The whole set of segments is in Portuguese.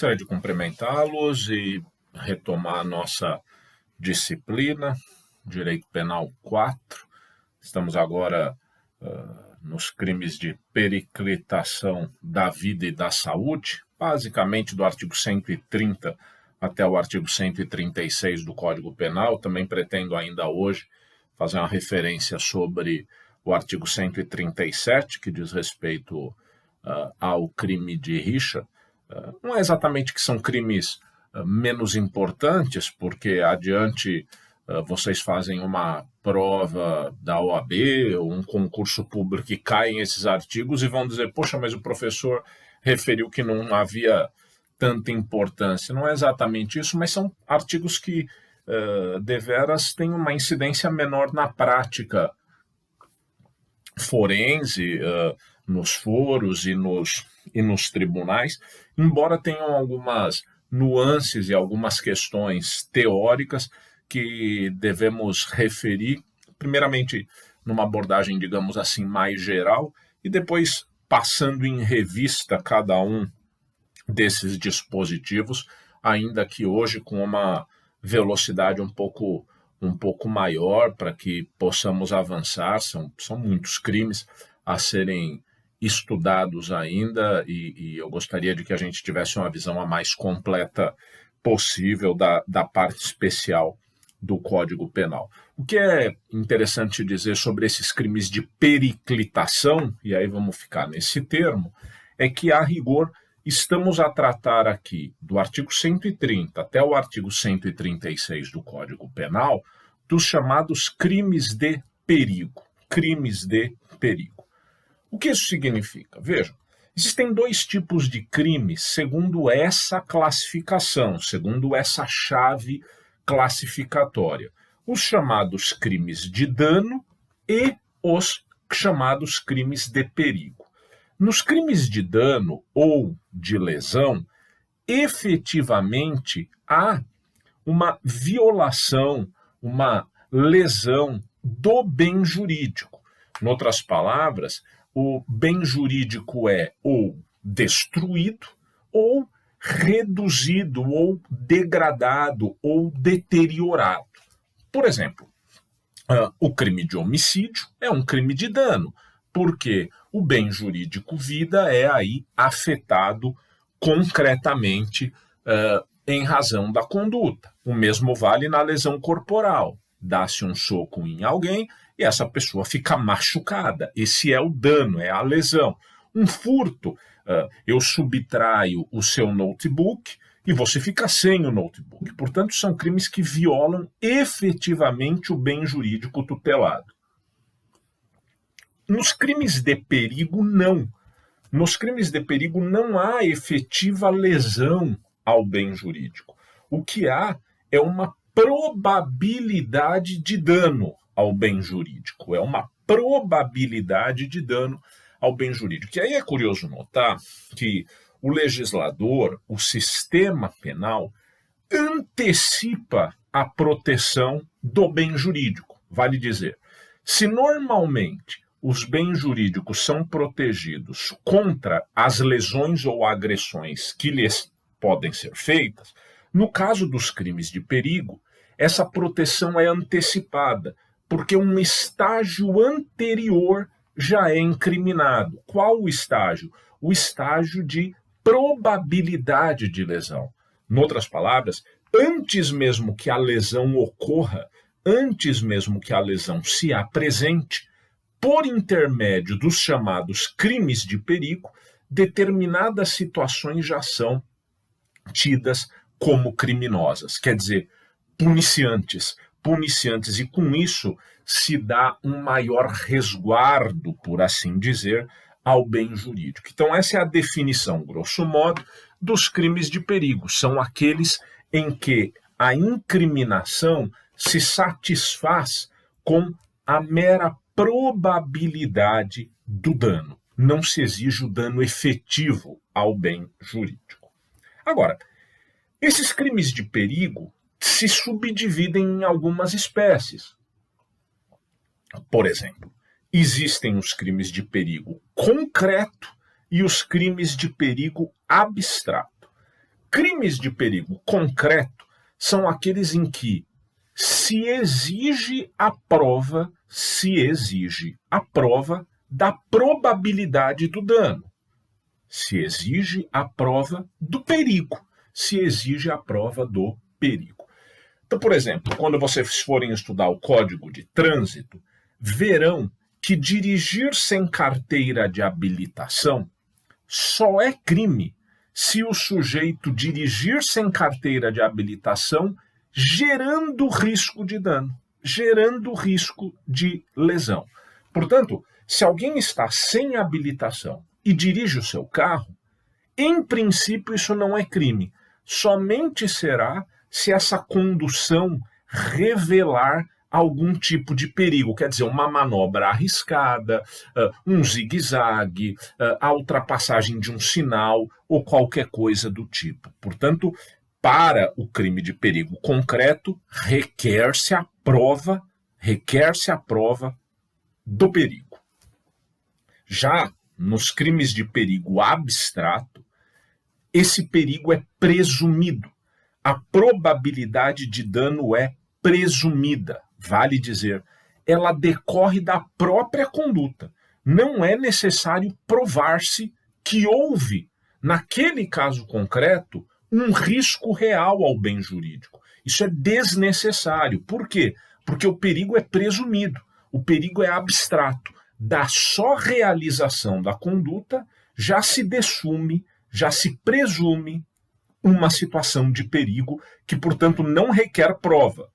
Gostaria de cumprimentá-los e retomar a nossa disciplina, Direito Penal 4. Estamos agora nos crimes de periclitação da vida e da saúde, basicamente do artigo 130 até o artigo 136 do Código Penal. Também pretendo ainda hoje fazer uma referência sobre o artigo 137, que diz respeito ao crime de rixa. Não é exatamente que são crimes menos importantes, porque adiante vocês fazem uma prova da OAB ou um concurso público e caem esses artigos e vão dizer, poxa, mas o professor referiu que não havia tanta importância. Não é exatamente isso, mas são artigos que deveras têm uma incidência menor na prática forense, nos foros e nos tribunais, embora tenham algumas nuances e algumas questões teóricas que devemos referir, primeiramente numa abordagem, digamos assim, mais geral, e depois passando em revista cada um desses dispositivos, ainda que hoje com uma velocidade um pouco maior para que possamos avançar. São muitos crimes a serem estudados ainda e eu gostaria de que a gente tivesse uma visão a mais completa possível da parte especial do Código Penal. O que é interessante dizer sobre esses crimes de periclitação, e aí vamos ficar nesse termo, é que, a rigor, estamos a tratar aqui do artigo 130 até o artigo 136 do Código Penal, dos chamados crimes de perigo. Crimes de perigo. O que isso significa? Vejam, existem dois tipos de crimes segundo essa classificação, segundo essa chave classificatória. Os chamados crimes de dano e os chamados crimes de perigo. Nos crimes de dano ou de lesão, efetivamente há uma violação, uma lesão do bem jurídico. Em outras palavras, o bem jurídico é ou destruído ou reduzido ou degradado ou deteriorado. Por exemplo, o crime de homicídio é um crime de dano, porque o bem jurídico vida é aí afetado concretamente em razão da conduta. O mesmo vale na lesão corporal. Dá-se um soco em alguém e essa pessoa fica machucada. Esse é o dano, é a lesão. Um furto, eu subtraio o seu notebook e você fica sem o notebook. Portanto, são crimes que violam efetivamente o bem jurídico tutelado. Nos crimes de perigo, não. Nos crimes de perigo não há efetiva lesão ao bem jurídico. O que há é uma probabilidade de dano ao bem jurídico. É uma probabilidade de dano ao bem jurídico. E aí é curioso notar que o legislador, o sistema penal, antecipa a proteção do bem jurídico. Vale dizer, se normalmente os bens jurídicos são protegidos contra as lesões ou agressões que lhes podem ser feitas, no caso dos crimes de perigo, essa proteção é antecipada, porque um estágio anterior já é incriminado. Qual o estágio? O estágio de probabilidade de lesão. Em outras palavras, antes mesmo que a lesão ocorra, antes mesmo que a lesão se apresente, por intermédio dos chamados crimes de perigo, determinadas situações já são tidas como criminosas, quer dizer, puniciantes, e com isso se dá um maior resguardo, por assim dizer, ao bem jurídico. Então essa é a definição, grosso modo, dos crimes de perigo. São aqueles em que a incriminação se satisfaz com a mera probabilidade do dano. Não se exige o dano efetivo ao bem jurídico. Agora, esses crimes de perigo se subdividem em algumas espécies. Por exemplo, existem os crimes de perigo concreto e os crimes de perigo abstrato. Crimes de perigo concreto são aqueles em que se exige a prova da probabilidade do dano. Se exige a prova do perigo. Se exige a prova do perigo. Então, por exemplo, quando vocês forem estudar o Código de Trânsito, verão que dirigir sem carteira de habilitação só é crime se o sujeito dirigir sem carteira de habilitação gerando risco de dano, gerando risco de lesão. Portanto, se alguém está sem habilitação e dirige o seu carro, em princípio isso não é crime. Somente será se essa condução revelar algum tipo de perigo, quer dizer, uma manobra arriscada, um zigue-zague, a ultrapassagem de um sinal ou qualquer coisa do tipo. Portanto, para o crime de perigo concreto, requer-se a prova do perigo. Já nos crimes de perigo abstrato, esse perigo é presumido. A probabilidade de dano é presumida, vale dizer, ela decorre da própria conduta. Não é necessário provar-se que houve, naquele caso concreto, um risco real ao bem jurídico. Isso é desnecessário. Por quê? Porque o perigo é presumido, o perigo é abstrato. Da só realização da conduta, já se presume uma situação de perigo que, portanto, não requer prova.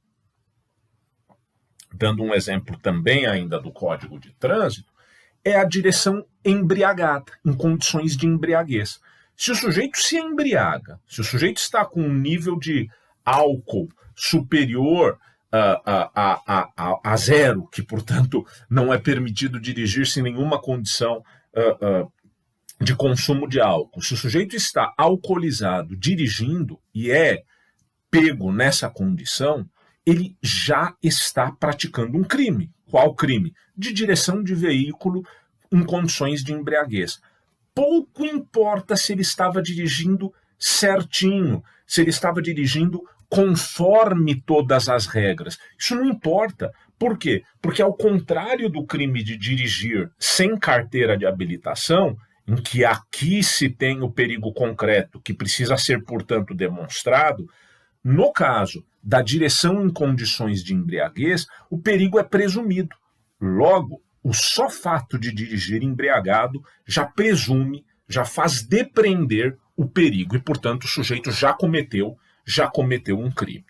Dando um exemplo também ainda do Código de Trânsito, é a direção embriagada, em condições de embriaguez. Se o sujeito se embriaga, se o sujeito está com um nível de álcool superior a zero, que, portanto, não é permitido dirigir sem nenhuma condição de consumo de álcool. Se o sujeito está alcoolizado dirigindo e é pego nessa condição, ele já está praticando um crime. Qual crime? De direção de veículo em condições de embriaguez. Pouco importa se ele estava dirigindo certinho, se ele estava dirigindo conforme todas as regras. Isso não importa. Por quê? Porque, ao contrário do crime de dirigir sem carteira de habilitação, em que aqui se tem o perigo concreto, que precisa ser, portanto, demonstrado, no caso da direção em condições de embriaguez, o perigo é presumido. Logo, o só fato de dirigir embriagado já presume, já faz depreender o perigo e, portanto, o sujeito já cometeu um crime.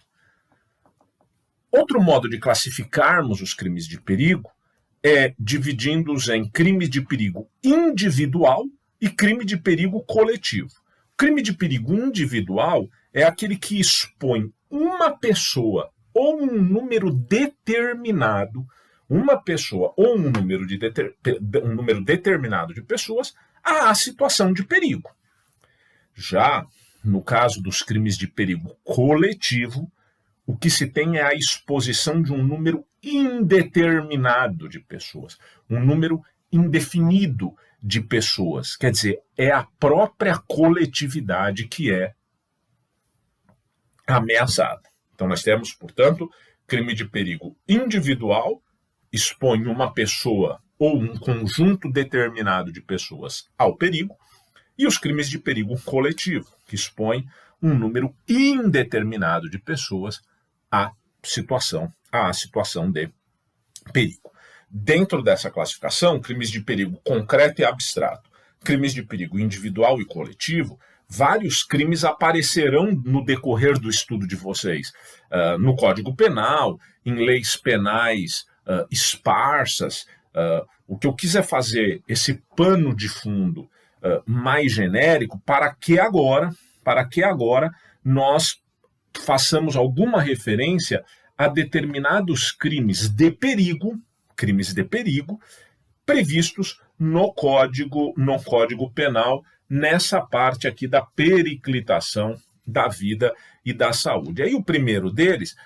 Outro modo de classificarmos os crimes de perigo é dividindo-os em crime de perigo individual e crime de perigo coletivo. O crime de perigo individual é aquele que expõe uma pessoa ou um número determinado, um número determinado de pessoas à situação de perigo. Já no caso dos crimes de perigo coletivo, o que se tem é a exposição de um número indeterminado de pessoas, um número indefinido de pessoas. Quer dizer, é a própria coletividade que é ameaçada. Então nós temos, portanto, crime de perigo individual, expõe uma pessoa ou um conjunto determinado de pessoas ao perigo, e os crimes de perigo coletivo, que expõem um número indeterminado de pessoas à situação de perigo. Dentro dessa classificação, crimes de perigo concreto e abstrato, crimes de perigo individual e coletivo, vários crimes aparecerão no decorrer do estudo de vocês, no Código Penal, em leis penais esparsas. O que eu quis é fazer esse pano de fundo mais genérico para que agora nós façamos alguma referência a determinados crimes de perigo previstos no Código Penal, nessa parte aqui da periclitação da vida e da saúde. Aí o primeiro deles,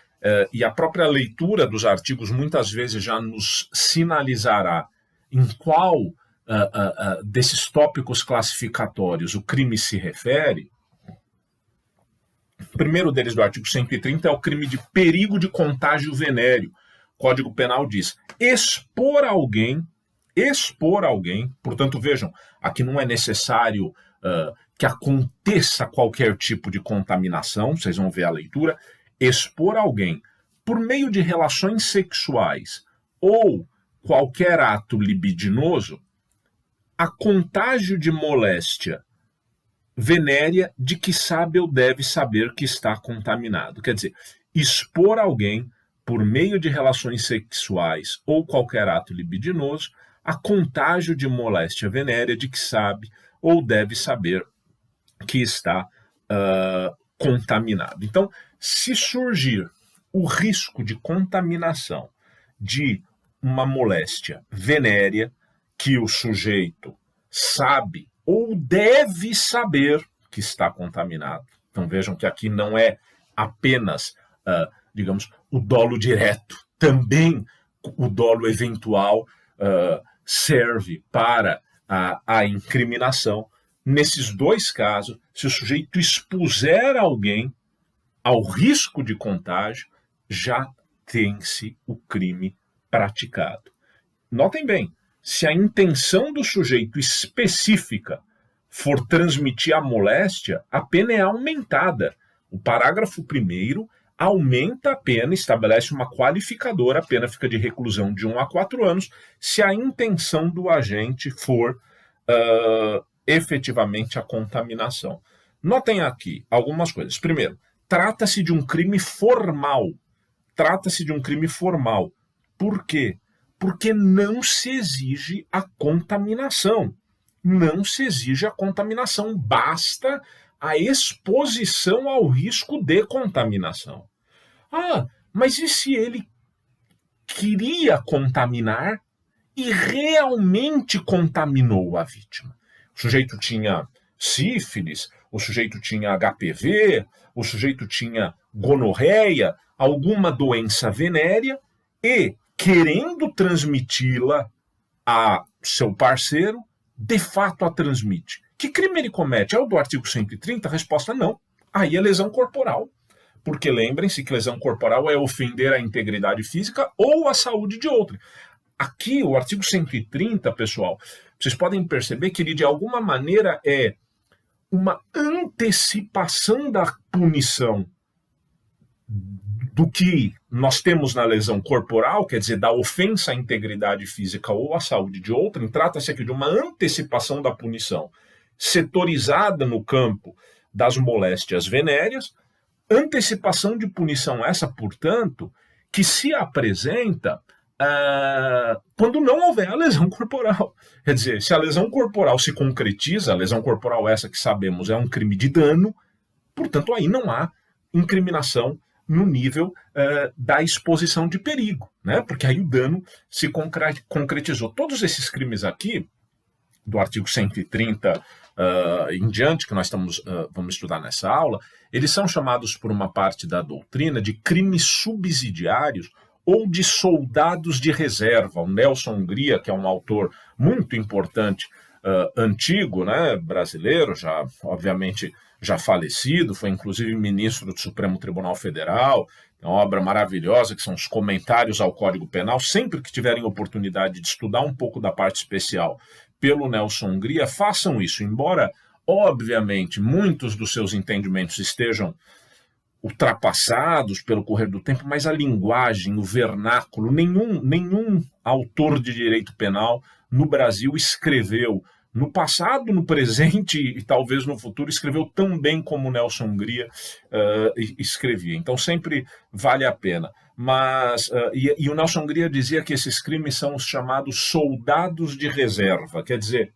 e a própria leitura dos artigos muitas vezes já nos sinalizará em qual desses tópicos classificatórios o crime se refere, O primeiro deles, do artigo 130, é o crime de perigo de contágio venéreo. O Código Penal diz expor alguém, portanto, vejam, aqui não é necessário que aconteça qualquer tipo de contaminação, vocês vão ver a leitura, expor alguém por meio de relações sexuais ou qualquer ato libidinoso a contágio de moléstia venérea de que sabe ou deve saber que está contaminado. Quer dizer, expor alguém por meio de relações sexuais ou qualquer ato libidinoso a contágio de moléstia venérea de que sabe ou deve saber que está contaminado. Então, se surgir o risco de contaminação de uma moléstia venérea que o sujeito sabe ou deve saber que está contaminado. Então vejam que aqui não é apenas, digamos, o dolo direto, também o dolo eventual serve para a incriminação. Nesses dois casos, se o sujeito expuser alguém ao risco de contágio, já tem-se o crime praticado. Notem bem, se a intenção do sujeito específica for transmitir a moléstia, a pena é aumentada. O parágrafo 1º aumenta a pena, estabelece uma qualificadora, a pena fica de reclusão de 1 a 4 anos, se a intenção do agente for efetivamente a contaminação. Notem aqui algumas coisas. Primeiro, trata-se de um crime formal. Por quê? Porque não se exige a contaminação. Basta a exposição ao risco de contaminação. Mas e se ele queria contaminar e realmente contaminou a vítima? O sujeito tinha sífilis, o sujeito tinha HPV, o sujeito tinha gonorreia, alguma doença venérea e, querendo transmiti-la a seu parceiro, de fato a transmite. Que crime ele comete? É o do artigo 130? A resposta não. Aí é lesão corporal. Porque lembrem-se que lesão corporal é ofender a integridade física ou a saúde de outrem. Aqui, o artigo 130, pessoal, vocês podem perceber que ele de alguma maneira é uma antecipação da punição do que nós temos na lesão corporal, quer dizer, da ofensa à integridade física ou à saúde de outrem. Trata-se aqui de uma antecipação da punição setorizada no campo das moléstias venéreas, antecipação de punição essa, portanto, que se apresenta quando não houver a lesão corporal. Quer dizer, se a lesão corporal se concretiza, a lesão corporal essa que sabemos é um crime de dano, portanto, aí não há incriminação no nível da exposição de perigo, né? Porque aí o dano se concretizou. Todos esses crimes aqui, do artigo 130 em diante, que nós vamos estudar nessa aula, eles são chamados por uma parte da doutrina de crimes subsidiários ou de soldados de reserva. O Nelson Hungria, que é um autor muito importante, antigo, né, brasileiro, já obviamente já falecido, foi inclusive ministro do Supremo Tribunal Federal, é uma obra maravilhosa que são os comentários ao Código Penal. Sempre que tiverem oportunidade de estudar um pouco da parte especial pelo Nelson Hungria, façam isso, embora obviamente muitos dos seus entendimentos estejam ultrapassados pelo correr do tempo, mas a linguagem, o vernáculo, nenhum autor de direito penal no Brasil escreveu, no passado, no presente e talvez no futuro, escreveu tão bem como Nelson Hungria escrevia. Então sempre vale a pena. Mas, e o Nelson Hungria dizia que esses crimes são os chamados soldados de reserva, quer dizer,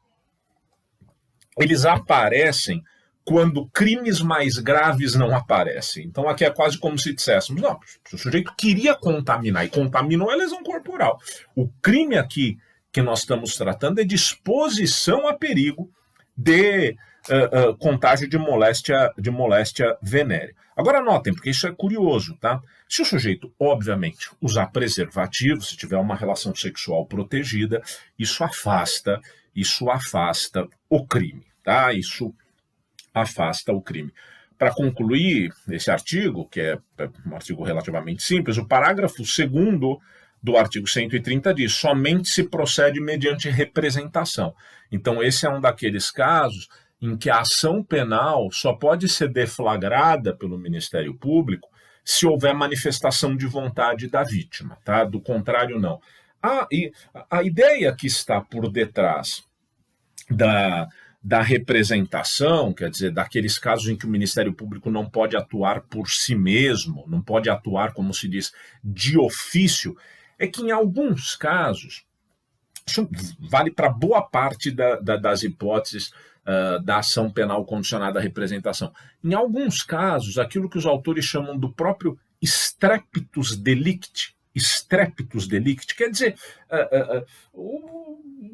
eles aparecem quando crimes mais graves não aparecem. Então aqui é quase como se disséssemos, não, se o sujeito queria contaminar e contaminou, é lesão corporal. O crime aqui que nós estamos tratando é de exposição a perigo de contágio de moléstia venérea. Agora notem, porque isso é curioso, tá? Se o sujeito, obviamente, usar preservativo, se tiver uma relação sexual protegida, isso afasta o crime, tá? Isso afasta o crime. para concluir esse artigo, que é um artigo relativamente simples, o parágrafo 2º do artigo 130 diz: somente se procede mediante representação. Então, esse é um daqueles casos em que a ação penal só pode ser deflagrada pelo Ministério Público se houver manifestação de vontade da vítima, tá? Do contrário, não. E a ideia que está por detrás da representação, quer dizer, daqueles casos em que o Ministério Público não pode atuar por si mesmo, não pode atuar, como se diz, de ofício, é que em alguns casos, isso vale para boa parte das hipóteses da ação penal condicionada à representação. Em alguns casos, aquilo que os autores chamam do próprio streptus delicti, quer dizer,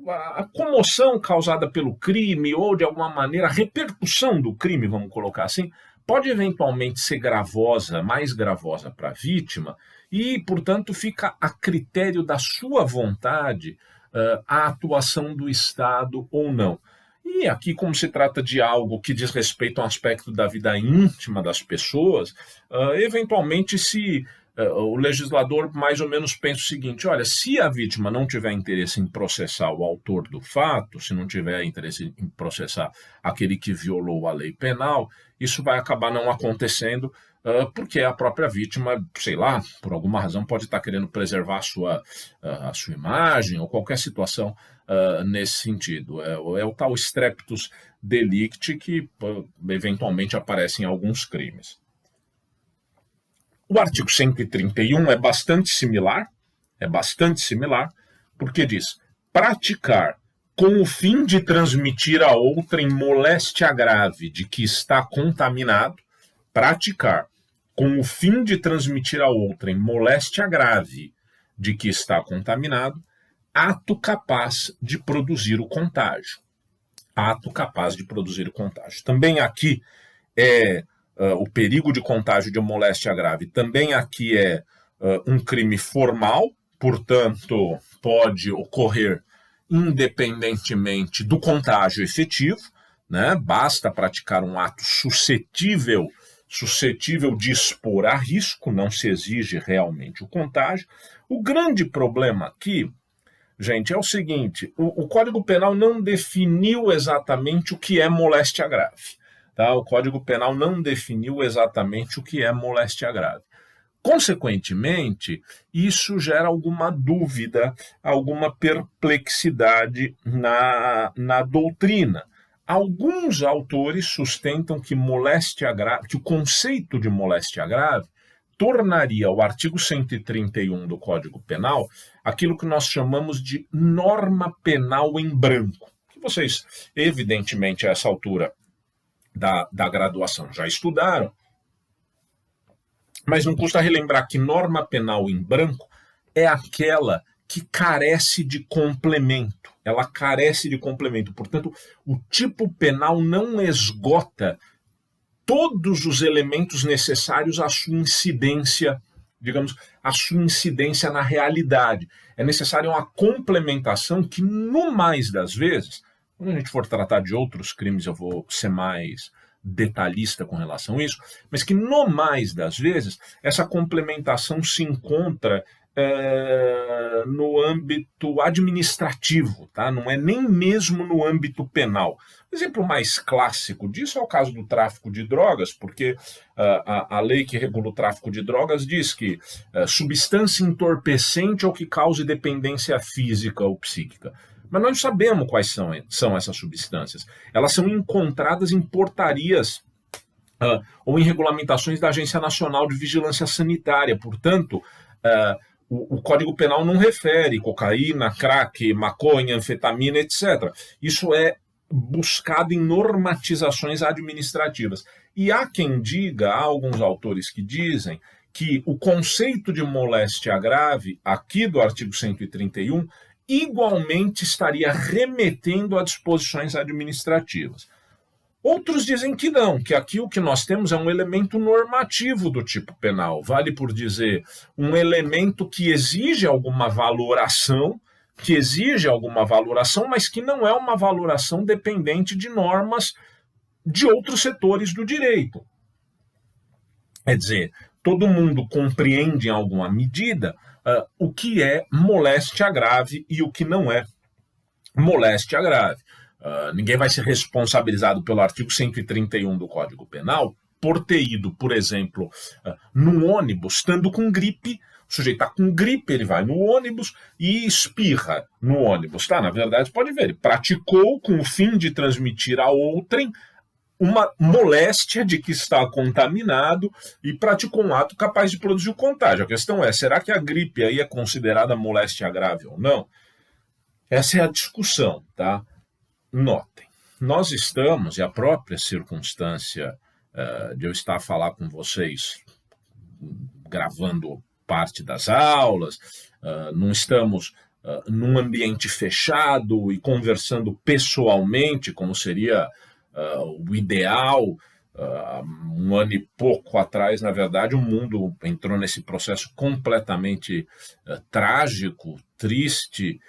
a comoção causada pelo crime ou, de alguma maneira, a repercussão do crime, vamos colocar assim, pode eventualmente ser gravosa, mais gravosa para a vítima e, portanto, fica a critério da sua vontade a atuação do Estado ou não. E aqui, como se trata de algo que diz respeito a um aspecto da vida íntima das pessoas, eventualmente o legislador mais ou menos pensa o seguinte: olha, se a vítima não tiver interesse em processar o autor do fato, se não tiver interesse em processar aquele que violou a lei penal, isso vai acabar não acontecendo, porque a própria vítima, sei lá, por alguma razão pode estar querendo preservar a sua imagem ou qualquer situação nesse sentido. É o tal streptus delicti que eventualmente aparece em alguns crimes. O artigo 131 é bastante similar, porque diz: praticar com o fim de transmitir a outrem moléstia grave de que está contaminado, praticar com o fim de transmitir a outrem moléstia grave de que está contaminado, ato capaz de produzir o contágio. Também aqui o perigo de contágio de moléstia grave também aqui é um crime formal, portanto, pode ocorrer independentemente do contágio efetivo, né? Basta praticar um ato suscetível de expor a risco, não se exige realmente o contágio. O grande problema aqui, gente, é o seguinte: o Código Penal não definiu exatamente o que é moléstia grave. Tá? O Código Penal não definiu exatamente o que é moléstia grave. Consequentemente, isso gera alguma dúvida, alguma perplexidade na doutrina. Alguns autores sustentam que o conceito de moléstia grave tornaria o artigo 131 do Código Penal aquilo que nós chamamos de norma penal em branco, que vocês, evidentemente, a essa altura da graduação já estudaram, mas não custa relembrar que norma penal em branco é aquela que carece de complemento. Ela carece de complemento. Portanto, o tipo penal não esgota todos os elementos necessários à sua incidência, digamos, à sua incidência na realidade. É necessária uma complementação que, no mais das vezes, quando a gente for tratar de outros crimes, eu vou ser mais detalhista com relação a isso, mas que, no mais das vezes, essa complementação se encontra no âmbito administrativo, tá? Não é nem mesmo no âmbito penal. O exemplo mais clássico disso é o caso do tráfico de drogas, porque a lei que regula o tráfico de drogas diz que substância entorpecente ou que cause dependência física ou psíquica. Mas nós não sabemos quais são essas substâncias. Elas são encontradas em portarias ou em regulamentações da Agência Nacional de Vigilância Sanitária. Portanto, o Código Penal não refere cocaína, crack, maconha, anfetamina, etc. Isso é buscado em normatizações administrativas. E há quem diga, há alguns autores que dizem, que o conceito de moléstia grave, aqui do artigo 131, igualmente estaria remetendo a disposições administrativas. Outros dizem que não, que aqui o que nós temos é um elemento normativo do tipo penal, vale por dizer, um elemento que exige alguma valoração, mas que não é uma valoração dependente de normas de outros setores do direito. Quer dizer, todo mundo compreende em alguma medida o que é moléstia grave e o que não é moléstia grave. Ninguém vai ser responsabilizado pelo artigo 131 do Código Penal por ter ido, por exemplo, num ônibus, estando com gripe. O sujeito está com gripe, ele vai no ônibus e espirra no ônibus. Tá? Na verdade, pode ver, ele praticou com o fim de transmitir a outrem uma moléstia de que está contaminado e praticou um ato capaz de produzir o contágio. A questão é, será que a gripe aí é considerada moléstia grave ou não? Essa é a discussão, tá? Notem, nós estamos, e a própria circunstância de eu estar a falar com vocês, gravando parte das aulas, não estamos num ambiente fechado e conversando pessoalmente, como seria o ideal. Um ano e pouco atrás, na verdade, o mundo entrou nesse processo completamente trágico, triste,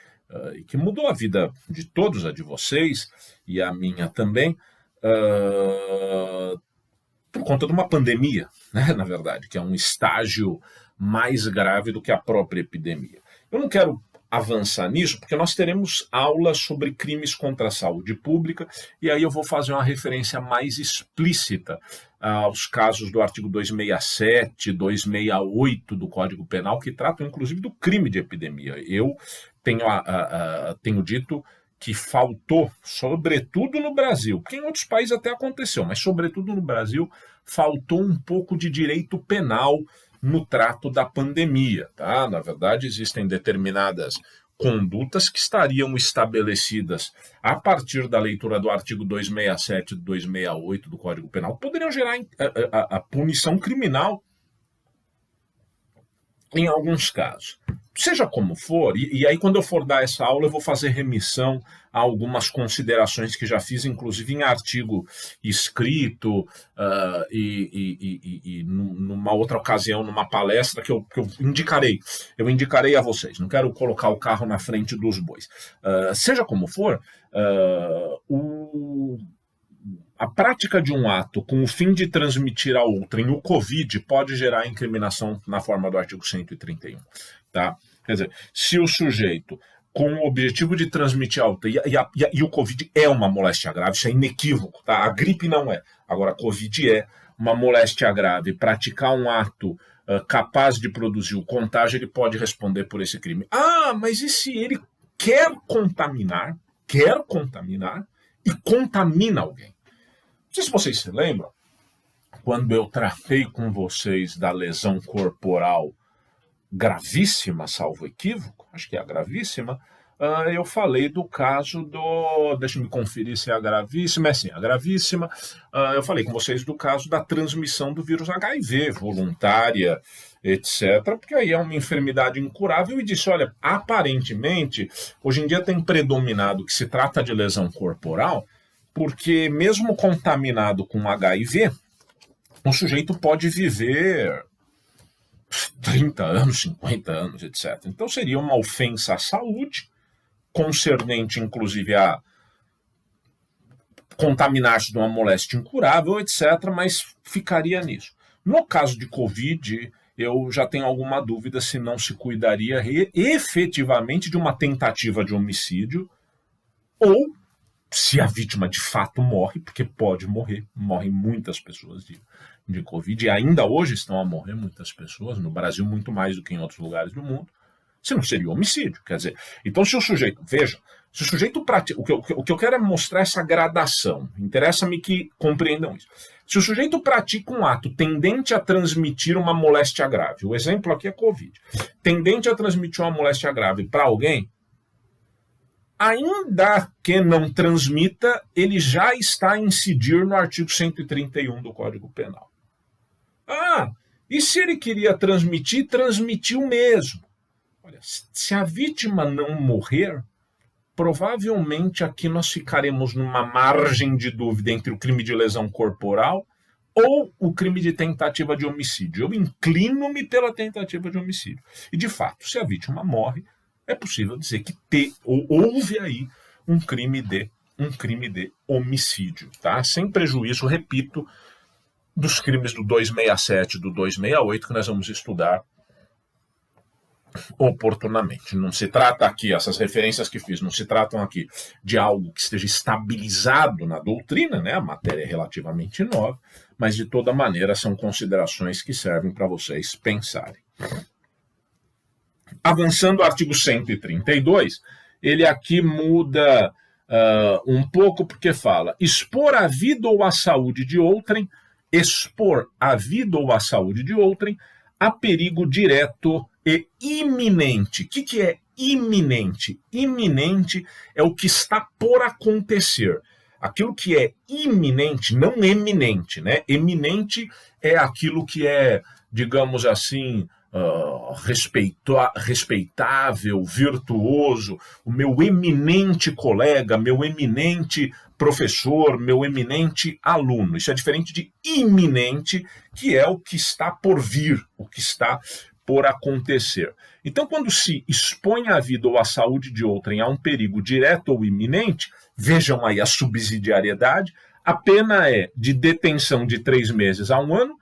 e que mudou a vida de todos, a de vocês e a minha também, por conta de uma pandemia, né, na verdade, que é um estágio mais grave do que a própria epidemia. Eu não quero avançar nisso, porque nós teremos aulas sobre crimes contra a saúde pública, e aí eu vou fazer uma referência mais explícita aos casos do artigo 267, 268 do Código Penal, que tratam inclusive do crime de epidemia. Eu tenho dito que faltou, sobretudo no Brasil, porque em outros países até aconteceu, mas sobretudo no Brasil, faltou um pouco de direito penal no trato da pandemia. Tá? Na verdade, existem determinadas condutas que estariam estabelecidas a partir da leitura do artigo 267 e 268 do Código Penal, que poderiam gerar a punição criminal em alguns casos. Seja como for, e aí quando eu for dar essa aula eu vou fazer remissão a algumas considerações que já fiz, inclusive em artigo escrito e numa outra ocasião, numa palestra que eu indicarei a vocês. Não quero colocar o carro na frente dos bois. Seja como for, a prática de um ato com o fim de transmitir a outrem o Covid pode gerar incriminação na forma do artigo 131. Tá? Quer dizer, se o sujeito, com o objetivo de transmitir a outrem, e o Covid é uma moléstia grave, isso é inequívoco, tá? A gripe não é. Agora, a Covid é uma moléstia grave, praticar um ato capaz de produzir o contágio, ele pode responder por esse crime. Mas e se ele quer contaminar e contamina alguém? Não sei se vocês se lembram, quando eu tratei com vocês da lesão corporal gravíssima, salvo equívoco, acho que é a gravíssima, eu falei do caso deixa eu me conferir se é a gravíssima, sim, a gravíssima, eu falei com vocês do caso da transmissão do vírus HIV, voluntária, etc., porque aí é uma enfermidade incurável, e disse, olha, aparentemente, hoje em dia tem predominado que se trata de lesão corporal, porque mesmo contaminado com HIV, o sujeito pode viver 30 anos, 50 anos, etc. Então seria uma ofensa à saúde, concernente inclusive a contaminar-se de uma moléstia incurável, etc., mas ficaria nisso. No caso de Covid, eu já tenho alguma dúvida se não se cuidaria efetivamente de uma tentativa de homicídio, ou se a vítima de fato morre, porque pode morrer, morrem muitas pessoas de Covid, e ainda hoje estão a morrer muitas pessoas, no Brasil muito mais do que em outros lugares do mundo, se não seria homicídio, quer dizer. Então se o sujeito, veja, se o sujeito pratica, o que eu quero é mostrar essa gradação, interessa-me que compreendam isso. Se o sujeito pratica um ato tendente a transmitir uma moléstia grave, o exemplo aqui é Covid, tendente a transmitir uma moléstia grave para alguém, ainda que não transmita, ele já está a incidir no artigo 131 do Código Penal. E se ele queria transmitir, transmitiu mesmo. Olha, se a vítima não morrer, provavelmente aqui nós ficaremos numa margem de dúvida entre o crime de lesão corporal ou o crime de tentativa de homicídio. Eu inclino-me pela tentativa de homicídio. E, de fato, se a vítima morre, é possível dizer que houve aí um crime de homicídio, tá? Sem prejuízo, repito, dos crimes do 267 e do 268 que nós vamos estudar oportunamente. Não se trata aqui, essas referências que fiz, não se tratam aqui de algo que esteja estabilizado na doutrina, né? A matéria é relativamente nova, mas de toda maneira são considerações que servem para vocês pensarem. Avançando ao artigo 132, ele aqui muda um pouco, porque fala expor a vida ou a saúde de outrem, expor a vida ou a saúde de outrem a perigo direto e iminente. O que é iminente? Iminente é o que está por acontecer. Aquilo que é iminente, não eminente, né? Eminente é aquilo que é, digamos assim, respeitável, virtuoso, o meu eminente colega, meu eminente professor, meu eminente aluno. Isso é diferente de iminente, que é o que está por vir, o que está por acontecer. Então, quando se expõe a vida ou a saúde de outrem a um perigo direto ou iminente, vejam aí a subsidiariedade, a pena é de detenção de 3 meses a 1 ano,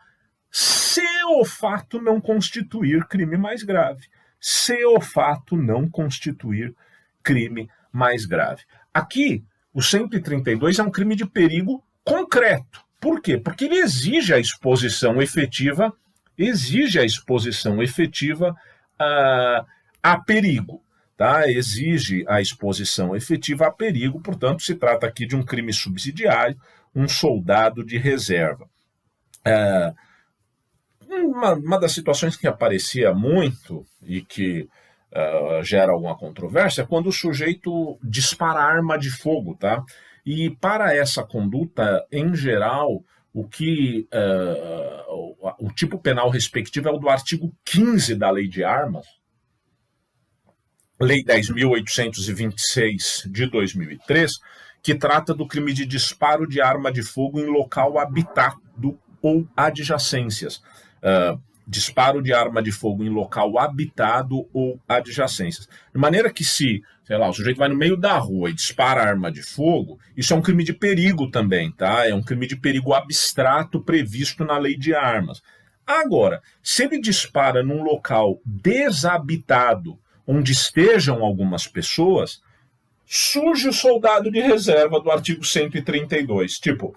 se o fato não constituir crime mais grave. Se o fato não constituir crime mais grave. Aqui, o 132 é um crime de perigo concreto. Por quê? Porque ele exige a exposição efetiva a perigo. Tá? Exige a exposição efetiva a perigo, portanto, se trata aqui de um crime subsidiário, um soldado de reserva. Uma das situações que aparecia muito e que gera alguma controvérsia é quando o sujeito dispara arma de fogo, tá? E para essa conduta, em geral, o tipo penal respectivo é o do artigo 15 da Lei de Armas, Lei 10.826 de 2003, que trata do crime de disparo de arma de fogo em local habitado ou adjacências. Disparo de arma de fogo em local habitado ou adjacências. De maneira que se, sei lá, o sujeito vai no meio da rua e dispara arma de fogo, isso é um crime de perigo também, tá? É um crime de perigo abstrato previsto na Lei de Armas. Agora, se ele dispara num local desabitado, onde estejam algumas pessoas, surge o soldado de reserva do artigo 132. Tipo,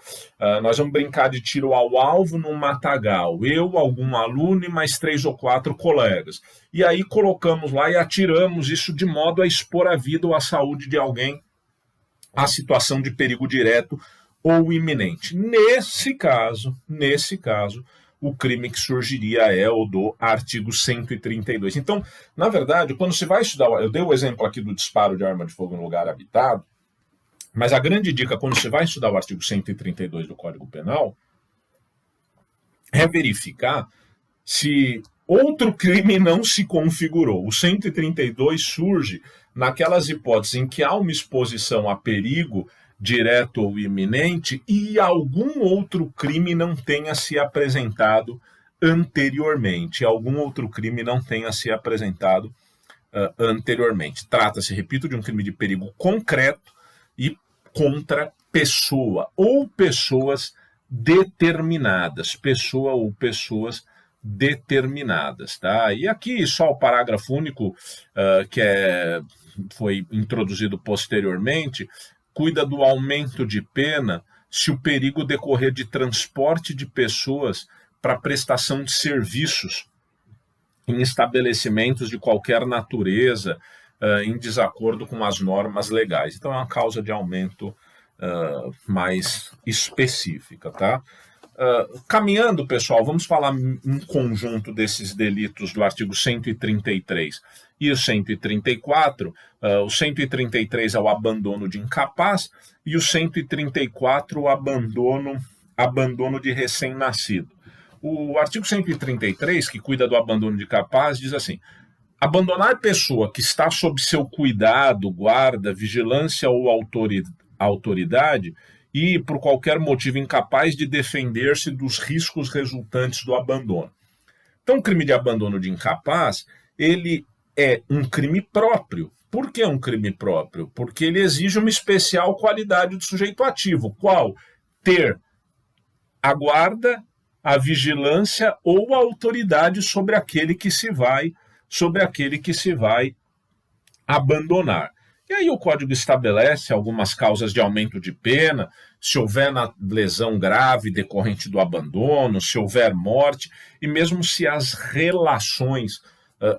nós vamos brincar de tiro ao alvo num matagal. Eu, algum aluno e mais 3 ou 4 colegas. E aí colocamos lá e atiramos isso de modo a expor a vida ou a saúde de alguém à situação de perigo direto ou iminente. Nesse caso, o crime que surgiria é o do artigo 132. Então, na verdade, quando você vai estudar, eu dei o exemplo aqui do disparo de arma de fogo em lugar habitado, mas a grande dica quando você vai estudar o artigo 132 do Código Penal é verificar se outro crime não se configurou. O 132 surge naquelas hipóteses em que há uma exposição a perigo direto ou iminente e algum outro crime não tenha se apresentado anteriormente. Trata-se, repito, de um crime de perigo concreto e contra pessoa ou pessoas determinadas. Tá? E aqui só o parágrafo único foi introduzido posteriormente, cuida do aumento de pena se o perigo decorrer de transporte de pessoas para prestação de serviços em estabelecimentos de qualquer natureza, em desacordo com as normas legais. Então é uma causa de aumento mais específica, tá? Caminhando, pessoal, vamos falar um conjunto desses delitos do artigo 133 e o 134. O 133 é o abandono de incapaz e o 134 o abandono de recém-nascido. O artigo 133, que cuida do abandono de incapaz, diz assim: abandonar pessoa que está sob seu cuidado, guarda, vigilância ou autoridade e, por qualquer motivo, incapaz de defender-se dos riscos resultantes do abandono. Então, o crime de abandono de incapaz, ele é um crime próprio. Por que é um crime próprio? Porque ele exige uma especial qualidade do sujeito ativo. Qual? Ter a guarda a vigilância ou a autoridade sobre aquele que se vai abandonar. E aí o Código estabelece algumas causas de aumento de pena, se houver lesão grave decorrente do abandono, se houver morte, e mesmo se as relações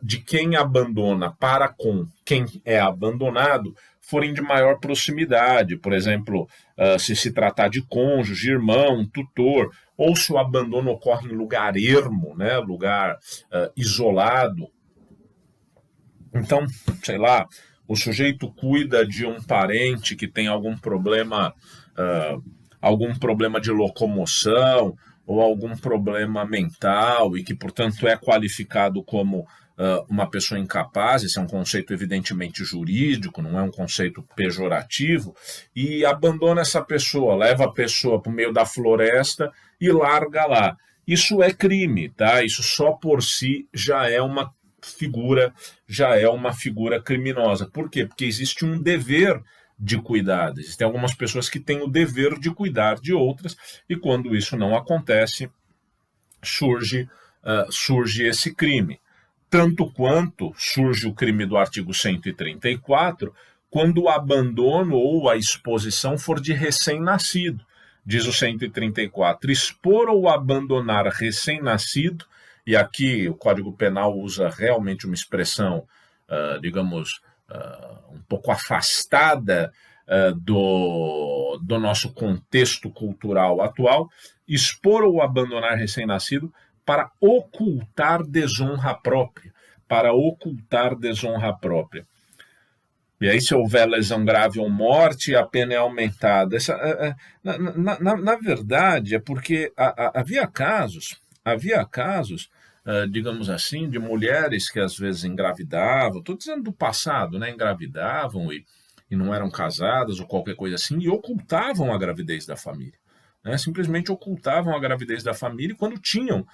de quem abandona para com quem é abandonado forem de maior proximidade, por exemplo, se tratar de cônjuge, irmão, tutor, ou se o abandono ocorre em lugar ermo, né, lugar isolado. Então, sei lá, o sujeito cuida de um parente que tem algum problema de locomoção ou algum problema mental e que, portanto, é qualificado como uma pessoa incapaz. Esse é um conceito evidentemente jurídico, não é um conceito pejorativo, e abandona essa pessoa, leva a pessoa para o meio da floresta e larga lá. Isso é crime, tá? Isso só por si já é uma figura criminosa. Por quê? Porque existe um dever de cuidado. Existem algumas pessoas que têm o dever de cuidar de outras, e quando isso não acontece, surge esse crime. Tanto quanto surge o crime do artigo 134, quando o abandono ou a exposição for de recém-nascido. Diz o 134, expor ou abandonar recém-nascido, e aqui o Código Penal usa realmente uma expressão, digamos, um pouco afastada do nosso contexto cultural atual, expor ou abandonar recém-nascido para ocultar desonra própria, E aí, se houver lesão grave ou morte, a pena é aumentada. Na verdade, é porque havia casos, digamos assim, de mulheres que às vezes engravidavam, estou dizendo do passado, né? Engravidavam e não eram casadas ou qualquer coisa assim, e ocultavam a gravidez da família. Né? Simplesmente ocultavam a gravidez da família e quando tinham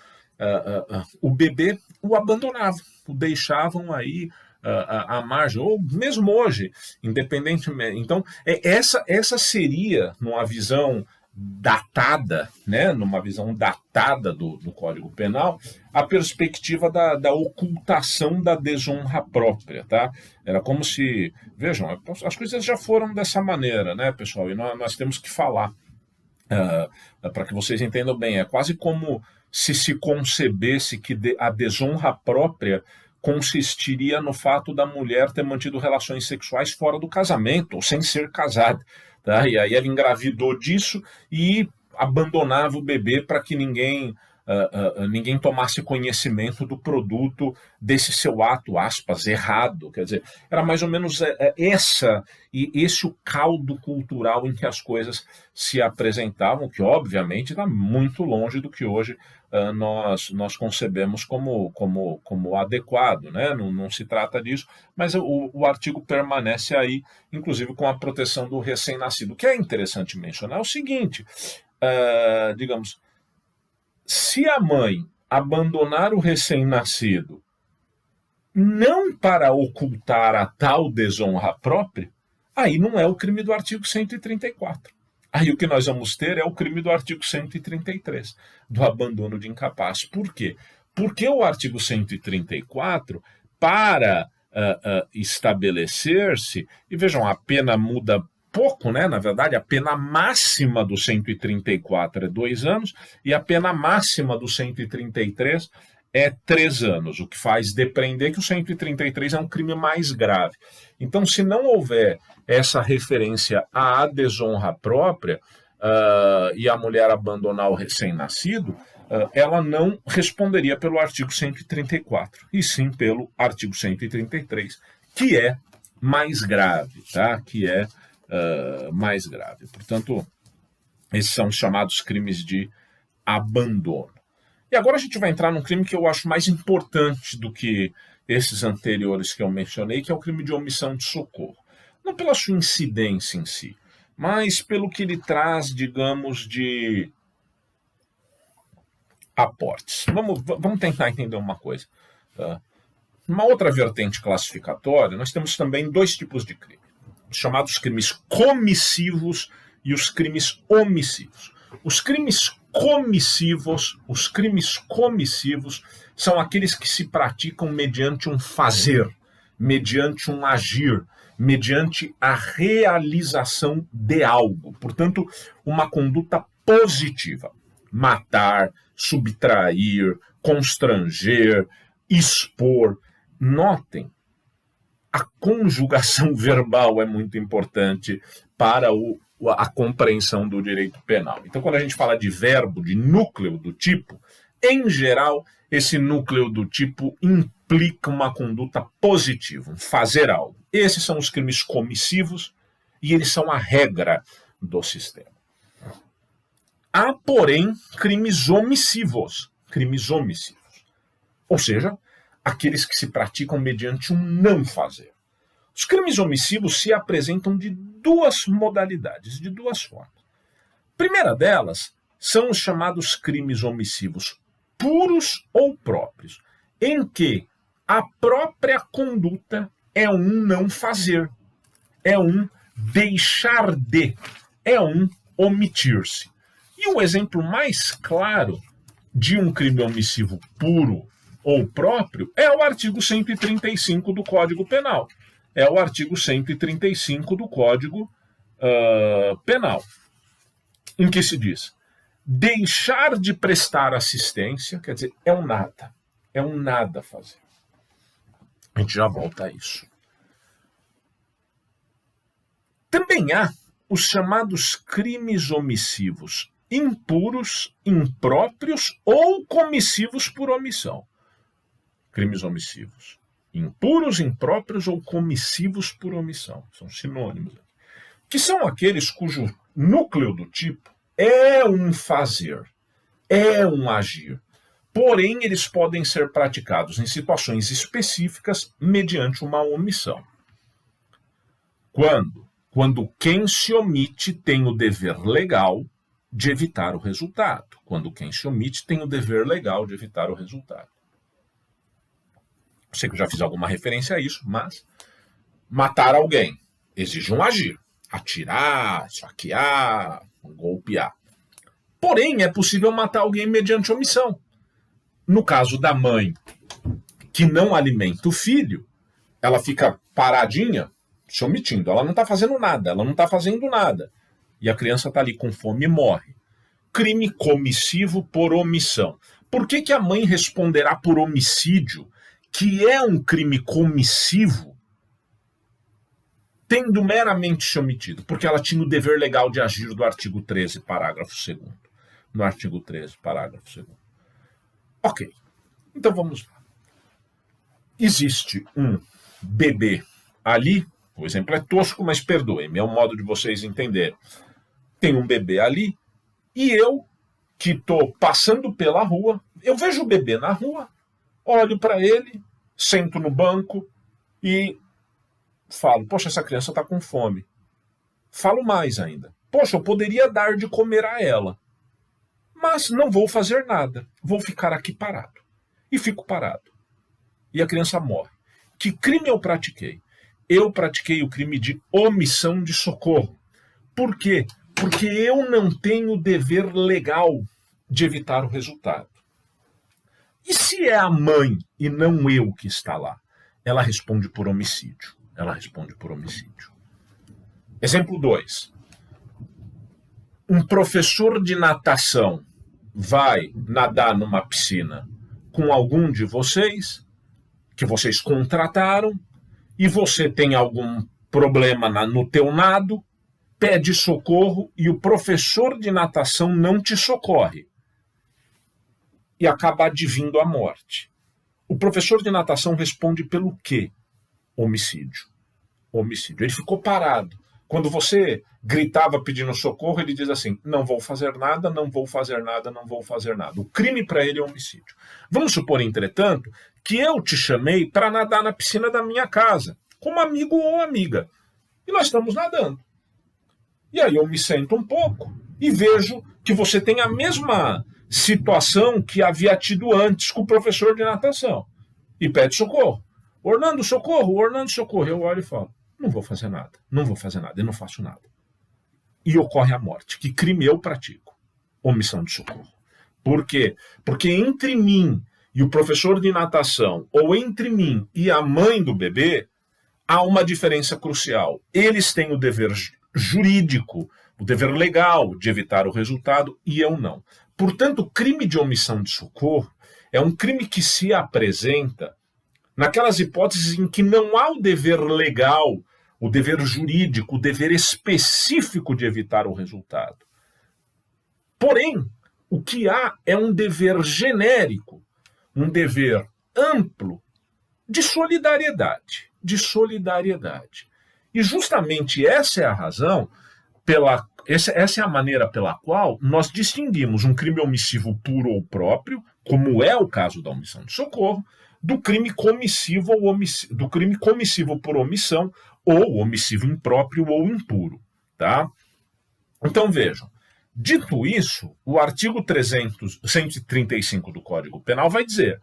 o bebê, o abandonavam, o deixavam aí à margem, ou mesmo hoje, independentemente. Então, essa seria, numa visão datada, né, do Código Penal, a perspectiva da ocultação da desonra própria, tá? Era como se, vejam, as coisas já foram dessa maneira, né, pessoal, e nós temos que falar para que vocês entendam bem. É quase como se concebesse que a desonra própria consistiria no fato da mulher ter mantido relações sexuais fora do casamento, ou sem ser casada. Tá? E aí ela engravidou disso e abandonava o bebê para que ninguém tomasse conhecimento do produto desse seu ato, aspas, errado. Quer dizer, era mais ou menos esse o caldo cultural em que as coisas se apresentavam, que obviamente está muito longe do que hoje nós concebemos como adequado, né? Não se trata disso, mas o artigo permanece aí, inclusive com a proteção do recém-nascido. O que é interessante mencionar é o seguinte, digamos, se a mãe abandonar o recém-nascido não para ocultar a tal desonra própria, aí não é o crime do artigo 134. Aí o que nós vamos ter é o crime do artigo 133, do abandono de incapaz. Por quê? Porque o artigo 134, para estabelecer-se, e vejam, a pena muda pouco, né? Na verdade, a pena máxima do 134 é 2 anos e a pena máxima do 133 é 3 anos, o que faz depreender que o 133 é um crime mais grave. Então, se não houver essa referência à desonra própria e a mulher abandonar o recém-nascido, ela não responderia pelo artigo 134, e sim pelo artigo 133, que é mais grave, tá? Que é mais grave. Portanto, esses são os chamados crimes de abandono. E agora a gente vai entrar num crime que eu acho mais importante do que esses anteriores que eu mencionei, que é o crime de omissão de socorro. Não pela sua incidência em si, mas pelo que ele traz, digamos, de aportes. Vamos tentar entender uma coisa. Tá? Uma outra vertente classificatória, nós temos também 2 tipos de crime. Os chamados crimes comissivos e os crimes omissivos. Os crimes os crimes comissivos são aqueles que se praticam mediante um fazer, mediante um agir, mediante a realização de algo. Portanto, uma conduta positiva. Matar, subtrair, constranger, expor. Notem, a conjugação verbal é muito importante para a compreensão do direito penal. Então, quando a gente fala de verbo, de núcleo do tipo, em geral, esse núcleo do tipo implica uma conduta positiva, um fazer algo. Esses são os crimes comissivos e eles são a regra do sistema. Há, porém, crimes omissivos, ou seja, aqueles que se praticam mediante um não fazer. Os crimes omissivos se apresentam de duas modalidades, de duas formas. A primeira delas são os chamados crimes omissivos puros ou próprios, em que a própria conduta é um não fazer, é um deixar de, é um omitir-se. E o exemplo mais claro de um crime omissivo puro ou próprio é o artigo 135 do Código Penal. É o artigo 135 do Código Penal, em que se diz: deixar de prestar assistência, quer dizer, é um nada fazer. A gente já volta a isso. Também há os chamados crimes omissivos impuros, impróprios ou comissivos por omissão. Crimes omissivos impuros, impróprios ou comissivos por omissão. São sinônimos. Que são aqueles cujo núcleo do tipo é um fazer, é um agir. Porém, eles podem ser praticados em situações específicas mediante uma omissão. Quando quem se omite tem o dever legal de evitar o resultado. Quando quem se omite tem o dever legal de evitar o resultado. Sei que eu já fiz alguma referência a isso, mas matar alguém exige um agir. Atirar, esfaquear, golpear. Porém, é possível matar alguém mediante omissão. No caso da mãe que não alimenta o filho, ela fica paradinha, se omitindo. Ela não está fazendo nada, ela não está fazendo nada. E a criança está ali com fome e morre. Crime comissivo por omissão. Por que a mãe responderá por homicídio, que é um crime comissivo, tendo meramente se omitido? Porque ela tinha o dever legal de agir do artigo 13, parágrafo 2º. No artigo 13, parágrafo 2º. Ok, então vamos lá. Existe um bebê ali, o exemplo é tosco, mas perdoem-me, é um modo de vocês entenderem. Tem um bebê ali, e eu, que estou passando pela rua, eu vejo o bebê na rua, olho para ele, sento no banco e falo: poxa, essa criança está com fome. Falo mais ainda: poxa, eu poderia dar de comer a ela, mas não vou fazer nada, vou ficar aqui parado. E fico parado. E a criança morre. Que crime eu pratiquei? Eu pratiquei o crime de omissão de socorro. Por quê? Porque eu não tenho dever legal de evitar o resultado. E se é a mãe e não eu que está lá? Ela responde por homicídio. Exemplo 2. Um professor de natação vai nadar numa piscina com algum de vocês, que vocês contrataram, e você tem algum problema no teu nado, pede socorro e o professor de natação não te socorre. E acaba advindo a morte. O professor de natação responde pelo quê? Homicídio. Ele ficou parado. Quando você gritava pedindo socorro, ele diz assim: não vou fazer nada, não vou fazer nada, não vou fazer nada. O crime para ele é homicídio. Vamos supor, entretanto, que eu te chamei para nadar na piscina da minha casa, como amigo ou amiga. E nós estamos nadando. E aí eu me sento um pouco e vejo que você tem a mesma situação que havia tido antes com o professor de natação. E pede socorro. Orlando, socorro, Orlando, socorro. Eu olho e falo: não vou fazer nada, eu não faço nada. E ocorre a morte. Que crime eu pratico? omissão de socorro. Por quê? Porque entre mim e o professor de natação, ou entre mim e a mãe do bebê, há uma diferença crucial. Eles têm o dever jurídico, o dever legal de evitar o resultado, e eu não. Portanto, o crime de omissão de socorro é um crime que se apresenta naquelas hipóteses em que não há o dever legal, o dever jurídico, o dever específico de evitar o resultado. Porém, o que há é um dever genérico, um dever amplo de solidariedade, E justamente essa é a razão, essa é a maneira pela qual nós distinguimos um crime omissivo puro ou próprio, como é o caso da omissão de socorro, do crime comissivo por omissão ou omissivo impróprio ou impuro, tá? Então vejam, dito isso, o artigo 135 do Código Penal vai dizer: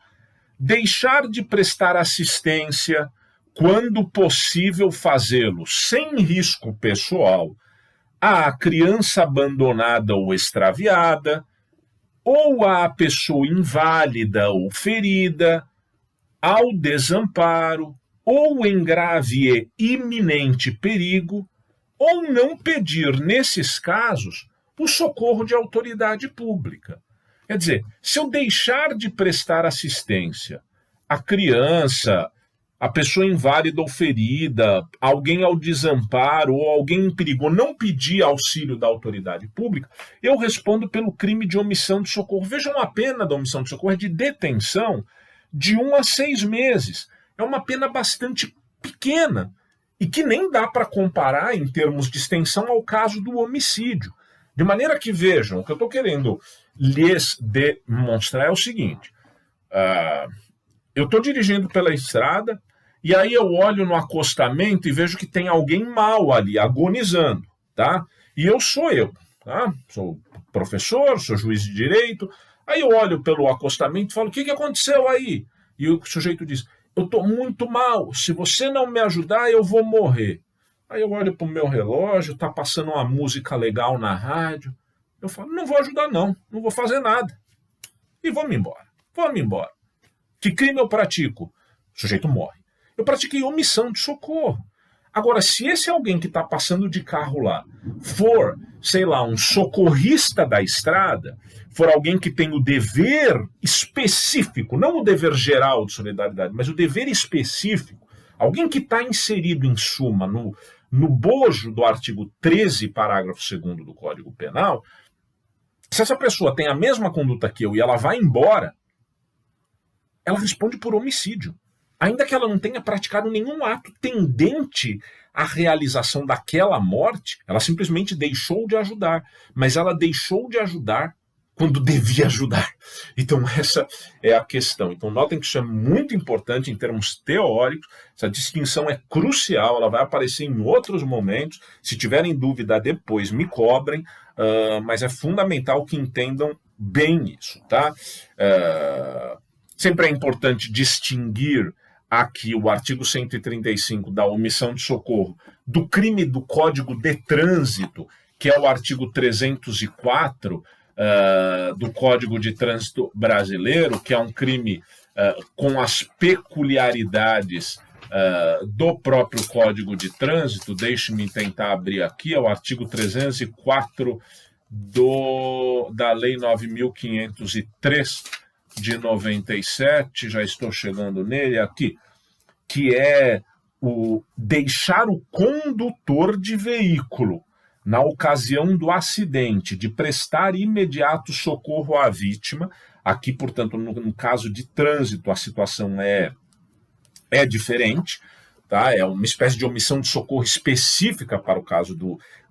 deixar de prestar assistência quando possível fazê-lo sem risco pessoal à criança abandonada ou extraviada, ou à pessoa inválida ou ferida, ao desamparo, ou em grave e iminente perigo, ou não pedir, nesses casos, o socorro de autoridade pública. Quer dizer, se eu deixar de prestar assistência à criança, à pessoa inválida ou ferida, alguém ao desamparo ou alguém em perigo, não pedir auxílio da autoridade pública, eu respondo pelo crime de omissão de socorro. Vejam, a pena da omissão de socorro é de detenção de 1 a 6 meses. É uma pena bastante pequena e que nem dá para comparar em termos de extensão ao caso do homicídio. De maneira que, vejam, o que eu estou querendo lhes demonstrar é o seguinte: eu estou dirigindo pela estrada e aí eu olho no acostamento e vejo que tem alguém mal ali, agonizando, tá? E sou eu, tá? Sou professor, sou juiz de direito. Aí eu olho pelo acostamento e falo: o que aconteceu aí? E o sujeito diz: eu estou muito mal, se você não me ajudar eu vou morrer. Aí eu olho para o meu relógio, está passando uma música legal na rádio. Eu falo: não vou ajudar não vou fazer nada. E vou-me embora. Que crime eu pratico? O sujeito morre. Eu pratiquei omissão de socorro. Agora, se esse alguém que está passando de carro lá for, sei lá, um socorrista da estrada, for alguém que tem o dever específico, não o dever geral de solidariedade, mas o dever específico, alguém que está inserido, em suma, no bojo do artigo 13, parágrafo 2º do Código Penal, se essa pessoa tem a mesma conduta que eu e ela vai embora, ela responde por homicídio. Ainda que ela não tenha praticado nenhum ato tendente à realização daquela morte, ela simplesmente deixou de ajudar. Mas ela deixou de ajudar quando devia ajudar. Então essa é a questão. Então notem que isso é muito importante em termos teóricos, essa distinção é crucial, ela vai aparecer em outros momentos. Se tiverem dúvida depois me cobrem, mas é fundamental que entendam bem isso, tá? Sempre é importante distinguir aqui o artigo 135 da omissão de socorro do crime do Código de Trânsito, que é o artigo 304 do Código de Trânsito brasileiro, que é um crime com as peculiaridades do próprio Código de Trânsito. Deixe-me tentar abrir aqui, é o artigo 304 da Lei 9.503 de 97, já estou chegando nele aqui, que é o deixar o condutor de veículo, na ocasião do acidente, de prestar imediato socorro à vítima. Aqui, portanto, no caso de trânsito, a situação é diferente, tá? É uma espécie de omissão de socorro específica para o caso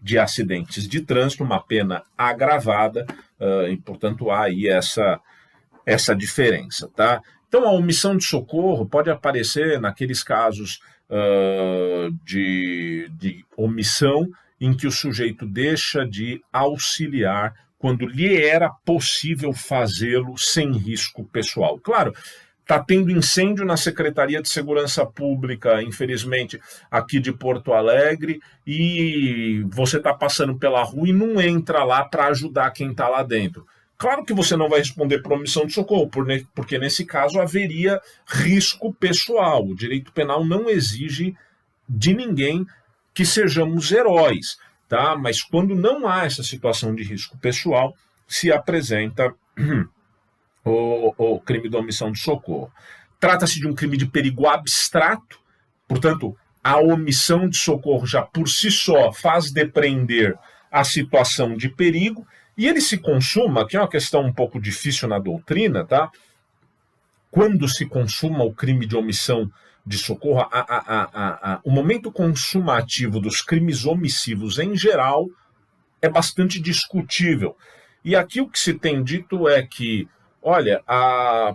de acidentes de trânsito, uma pena agravada, e, portanto, há aí essa diferença, tá? Então, a omissão de socorro pode aparecer naqueles casos de omissão em que o sujeito deixa de auxiliar quando lhe era possível fazê-lo sem risco pessoal. Claro está tendo incêndio na Secretaria de Segurança Pública, infelizmente, aqui de Porto Alegre, e você está passando pela rua e não entra lá para ajudar quem está lá dentro. Claro que você não vai responder por omissão de socorro, porque nesse caso haveria risco pessoal. O direito penal não exige de ninguém que sejamos heróis, tá? Mas quando não há essa situação de risco pessoal, se apresenta o crime de omissão de socorro. Trata-se de um crime de perigo abstrato, portanto, a omissão de socorro já por si só faz depreender a situação de perigo, e ele se consuma, que é uma questão um pouco difícil na doutrina, tá? Quando se consuma o crime de omissão de socorro, o momento consumativo dos crimes omissivos em geral é bastante discutível. E aqui o que se tem dito é que, olha,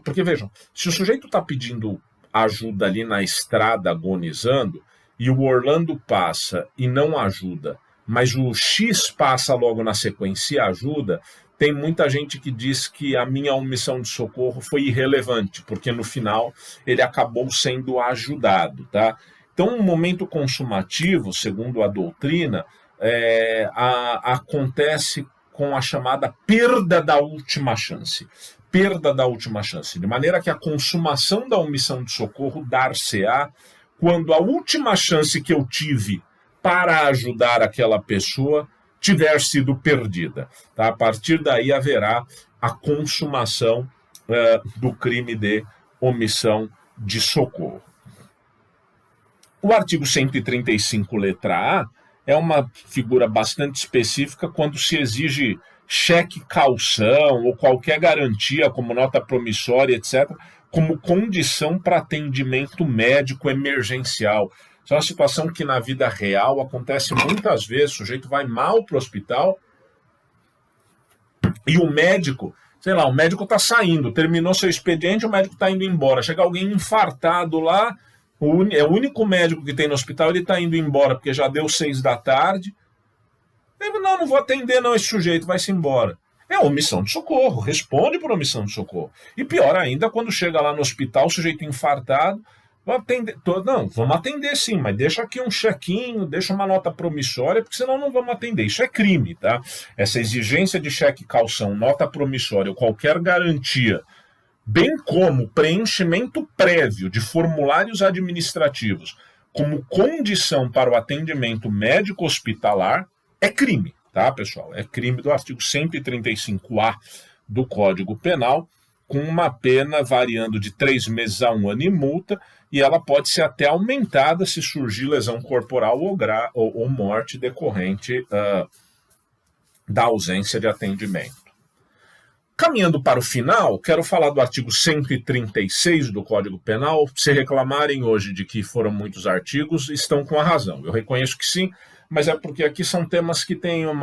porque vejam, se o sujeito está pedindo ajuda ali na estrada agonizando, e o Orlando passa e não ajuda, mas o X passa logo na sequência e ajuda, tem muita gente que diz que a minha omissão de socorro foi irrelevante, porque no final ele acabou sendo ajudado, tá? Então, um momento consumativo, segundo a doutrina, acontece com a chamada perda da última chance. Perda da última chance, de maneira que a consumação da omissão de socorro dar-se-á quando a última chance que eu tive para ajudar aquela pessoa tiver sido perdida. Tá? A partir daí haverá a consumação do crime de omissão de socorro. O artigo 135, letra A, é uma figura bastante específica quando se exige cheque calção ou qualquer garantia, como nota promissória, etc., como condição para atendimento médico emergencial. Isso é uma situação que na vida real acontece muitas vezes, o sujeito vai mal para o hospital e o médico, sei lá, o médico está saindo, terminou seu expediente, o médico está indo embora, chega alguém infartado lá, é o único médico que tem no hospital, ele está indo embora porque já deu 6 da tarde, ele, não vou atender não, esse sujeito vai-se embora. É omissão de socorro, responde por omissão de socorro. E pior ainda, quando chega lá no hospital, o sujeito infartado, vamos atender sim, mas deixa aqui um chequinho, deixa uma nota promissória, porque senão não vamos atender. Isso é crime, tá? Essa exigência de cheque calção, nota promissória ou qualquer garantia, bem como preenchimento prévio de formulários administrativos como condição para o atendimento médico hospitalar, é crime, tá, pessoal? É crime do artigo 135A do Código Penal, com uma pena variando de 3 meses a 1 ano e multa, e ela pode ser até aumentada se surgir lesão corporal ou morte decorrente da ausência de atendimento. Caminhando para o final, quero falar do artigo 136 do Código Penal. Se reclamarem hoje de que foram muitos artigos, estão com a razão. Eu reconheço que sim, mas é porque aqui são temas que têm um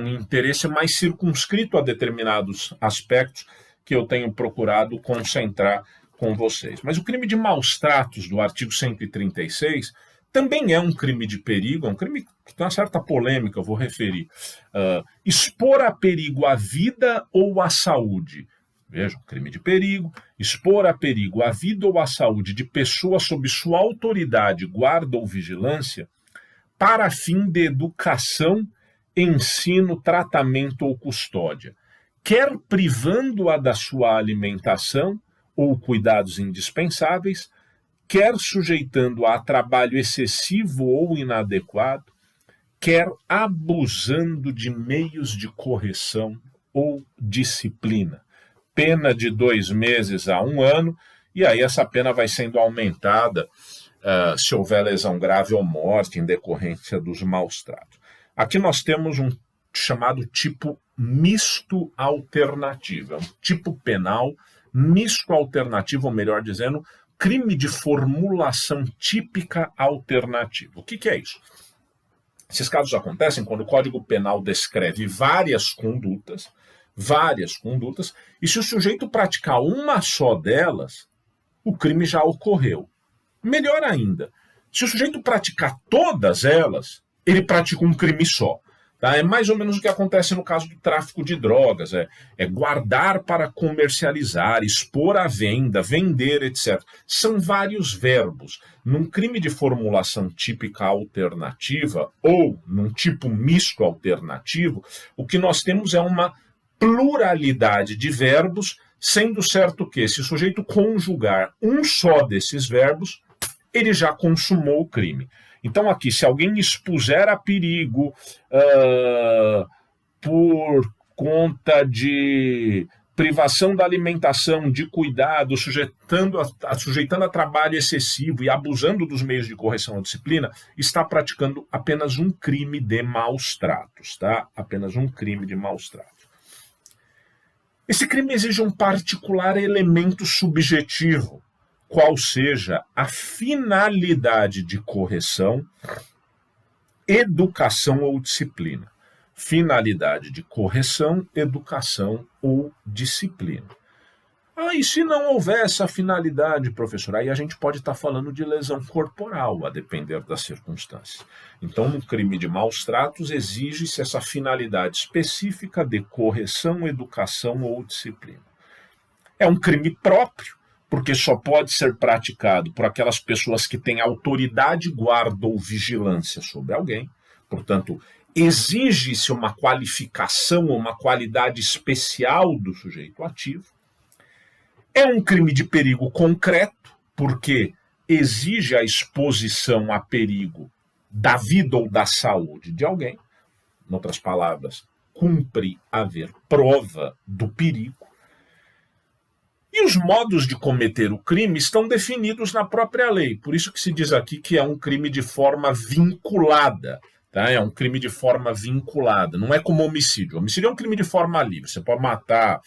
interesse mais circunscrito a determinados aspectos que eu tenho procurado concentrar com vocês. Mas o crime de maus tratos do artigo 136 também é um crime de perigo, é um crime que tem uma certa polêmica, eu vou referir. Expor a perigo a vida ou a saúde. Vejam, crime de perigo, expor a perigo a vida ou a saúde de pessoa sob sua autoridade, guarda ou vigilância, para fim de educação, ensino, tratamento ou custódia, quer privando-a da sua alimentação ou cuidados indispensáveis, quer sujeitando-a a trabalho excessivo ou inadequado, quer abusando de meios de correção ou disciplina. Pena de 2 meses a 1 ano, e aí essa pena vai sendo aumentada se houver lesão grave ou morte em decorrência dos maus tratos. Aqui nós temos um chamado tipo misto alternativo, é um tipo penal misto alternativo, ou melhor dizendo, crime de formulação típica alternativa. O que é isso? Esses casos acontecem quando o Código Penal descreve várias condutas, e se o sujeito praticar uma só delas, o crime já ocorreu. Melhor ainda, se o sujeito praticar todas elas, ele pratica um crime só. Tá? É mais ou menos o que acontece no caso do tráfico de drogas, é guardar para comercializar, expor à venda, vender, etc. São vários verbos. Num crime de formulação típica alternativa, ou num tipo misto alternativo, o que nós temos é uma pluralidade de verbos, sendo certo que, se o sujeito conjugar um só desses verbos, ele já consumou o crime. Então, aqui, se alguém expuser a perigo por conta de privação da alimentação, de cuidado, sujeitando a trabalho excessivo e abusando dos meios de correção à disciplina, está praticando apenas um crime de maus tratos, tá? Apenas um crime de maus tratos. Esse crime exige um particular elemento subjetivo, qual seja a finalidade de correção, educação ou disciplina. Finalidade de correção, educação ou disciplina. E se não houver essa finalidade, professor, aí a gente pode estar falando de lesão corporal, a depender das circunstâncias. Então, no crime de maus tratos, exige-se essa finalidade específica de correção, educação ou disciplina. É um crime próprio, porque só pode ser praticado por aquelas pessoas que têm autoridade, guarda ou vigilância sobre alguém. Portanto, exige-se uma qualificação ou uma qualidade especial do sujeito ativo. É um crime de perigo concreto, porque exige a exposição a perigo da vida ou da saúde de alguém. Em outras palavras, cumpre haver prova do perigo. E os modos de cometer o crime estão definidos na própria lei. Por isso que se diz aqui que é um crime de forma vinculada. Tá? É um crime de forma vinculada. Não é como homicídio. Homicídio é um crime de forma livre. Você pode matar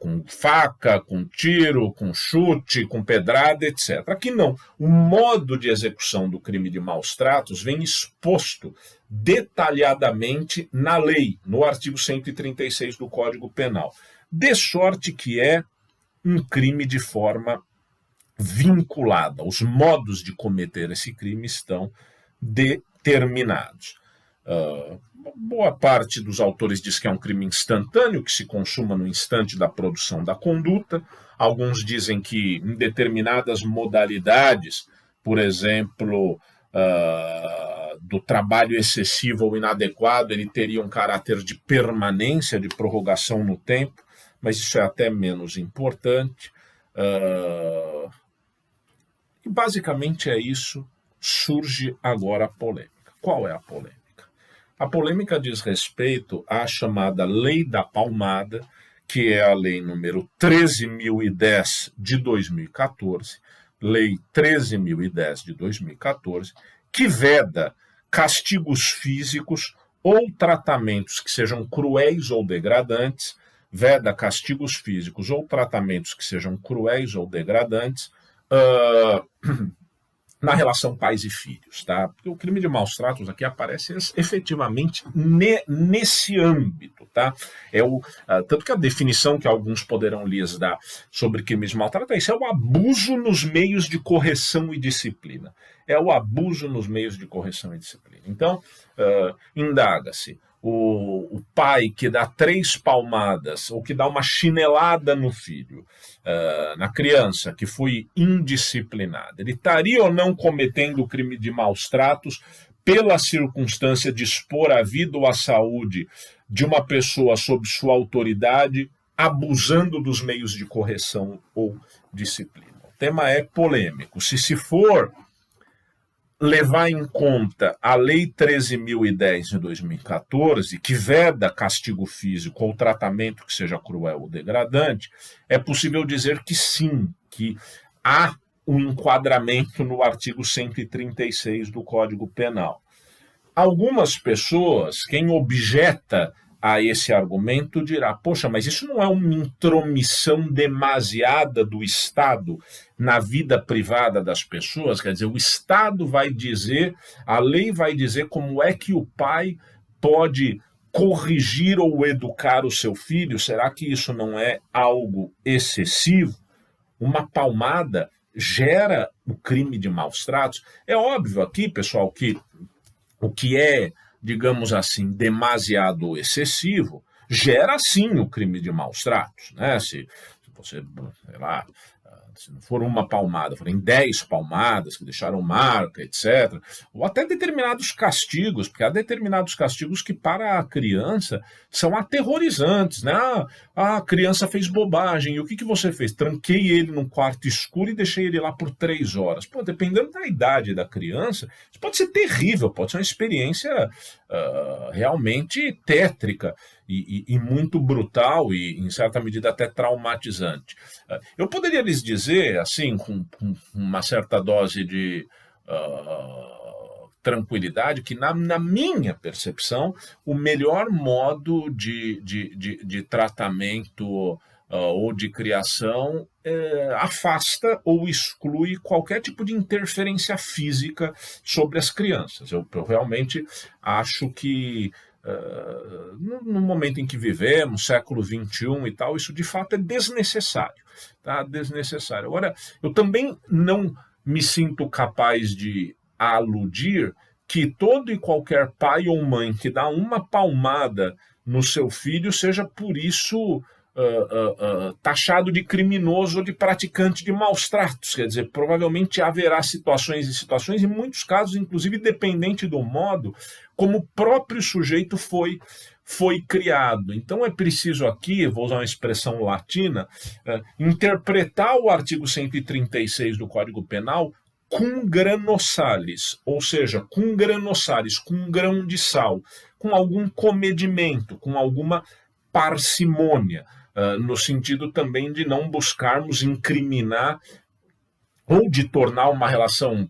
com faca, com tiro, com chute, com pedrada, etc. Aqui não. O modo de execução do crime de maus tratos vem exposto detalhadamente na lei, no artigo 136 do Código Penal. De sorte que é um crime de forma vinculada. Os modos de cometer esse crime estão determinados. Boa parte dos autores diz que é um crime instantâneo, que se consuma no instante da produção da conduta. Alguns dizem que em determinadas modalidades, por exemplo, do trabalho excessivo ou inadequado, ele teria um caráter de permanência, de prorrogação no tempo, mas isso é até menos importante. E basicamente é isso. Surge agora a polêmica. Qual é a polêmica? A polêmica diz respeito à chamada Lei da Palmada, que é a lei número 13.010 de 2014, Lei 13.010 de 2014, que veda castigos físicos ou tratamentos que sejam cruéis ou degradantes, veda castigos físicos ou tratamentos que sejam cruéis ou degradantes na relação pais e filhos, tá? Porque o crime de maus tratos aqui aparece efetivamente nesse âmbito, tá? Tanto que a definição que alguns poderão lhes dar sobre crimes de maus tratos é isso, é o abuso nos meios de correção e disciplina. É o abuso nos meios de correção e disciplina. Então, indaga-se, o pai que dá 3 palmadas ou que dá uma chinelada no filho, na criança que foi indisciplinada, ele estaria ou não cometendo o crime de maus tratos pela circunstância de expor a vida ou a saúde de uma pessoa sob sua autoridade, abusando dos meios de correção ou disciplina? O tema é polêmico. Se for levar em conta a Lei 13.010 de 2014, que veda castigo físico ou tratamento que seja cruel ou degradante, é possível dizer que sim, que há um enquadramento no artigo 136 do Código Penal. Algumas pessoas, quem objeta a esse argumento, dirá, poxa, mas isso não é uma intromissão demasiada do Estado na vida privada das pessoas? Quer dizer, o Estado vai dizer, a lei vai dizer como é que o pai pode corrigir ou educar o seu filho? Será que isso não é algo excessivo? Uma palmada gera o crime de maus tratos? É óbvio aqui, pessoal, que o que é digamos assim, demasiado excessivo, gera sim o crime de maus tratos, né? Se você, sei lá, se não for uma palmada, forem 10 palmadas que deixaram marca, etc. Ou até determinados castigos, porque há determinados castigos que para a criança são aterrorizantes, né? A criança fez bobagem, e o que você fez? Tranquei ele num quarto escuro e deixei ele lá por 3 horas. Pô, dependendo da idade da criança, isso pode ser terrível, pode ser uma experiência realmente tétrica e muito brutal e, em certa medida, até traumatizante. Eu poderia lhes dizer, assim, com uma certa dose de tranquilidade, que, na minha percepção, o melhor modo de tratamento ou de criação afasta ou exclui qualquer tipo de interferência física sobre as crianças. Eu realmente acho que no momento em que vivemos, século XXI e tal, isso de fato é desnecessário, tá? Desnecessário. Agora, eu também não me sinto capaz de aludir que todo e qualquer pai ou mãe que dá uma palmada no seu filho seja por isso taxado de criminoso ou de praticante de maus tratos. Quer dizer, provavelmente haverá situações e situações, em muitos casos, inclusive dependente do modo como o próprio sujeito foi criado. Então é preciso aqui, vou usar uma expressão latina, interpretar o artigo 136 do Código Penal cum grano salis, ou seja, cum grano salis, com um grão de sal, com algum comedimento, com alguma parcimônia, no sentido também de não buscarmos incriminar ou de tornar uma relação